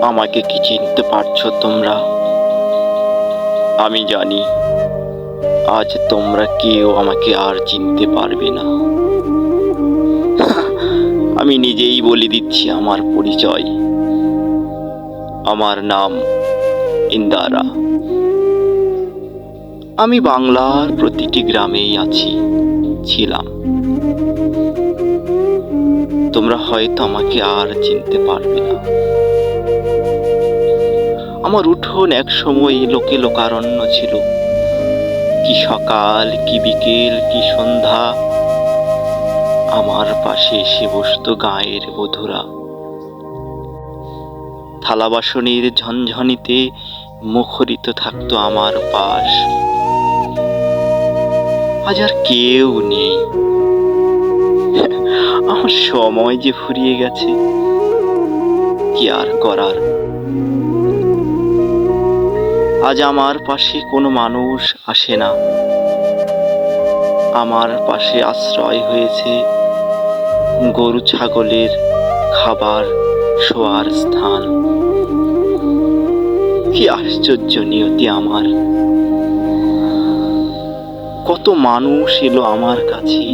আমাকে কি চিনতে পারছো তোমরা? আমি জানি আজ তোমরা কেউ আমাকে আর চিনতে পারবে না। আমি নিজেই বলে দিচ্ছি আমার পরিচয়। আমার নাম ইন্দারা। আমি বাংলার প্রতিটি গ্রামেই আছি, ছিলাম। তোমরা হয়তো আমাকে আর চিনতে পারবে না। আমার উঠোন এক সময় লোকে লোকারণ্য ছিল। কি সকাল, কি বিকেল, কি সন্ধ্যা, আমার পাশে এসে বসতো গাঁয়ের বধূরা। থালা বাসনের ঝনঝনিতে মুখরিত থাকতো আমার পাশ। আজ আর কেউ নেই। আমার সময় যে ফুরিয়ে গেছে, কি আর করার। আজ আমার পাশে কোনো মানুষ আসে না। আমার পাশে আশ্রয় হয়েছে গরু ছাগলের খাবার, শোয়ার স্থান। কি আশ্চর্য নিয়তি আমার! কত মানুষ এলো আমার কাছে,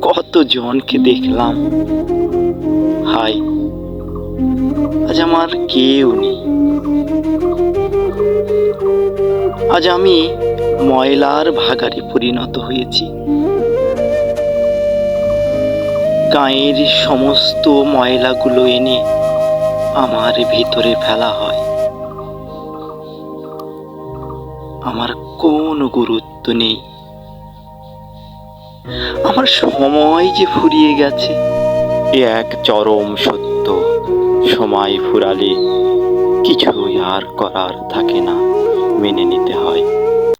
কত জনকে দেখলাম। হায়, আজ আমার কেউ নেই। আজ আমি ময়লার ভাগাড়ে পরিণত হয়েছি। গাঁয়ের সমস্ত ময়লাগুলো এনে আমার ভিতরে ফেলা হয়। আমার কোনো গুরুত্ব নেই। আমার সময় যে ফুরিয়ে গেছে, এ এক চরম সত্য। সময় ফুরালে কিছুই আর করার থাকে না, মেনে নিতে হয়।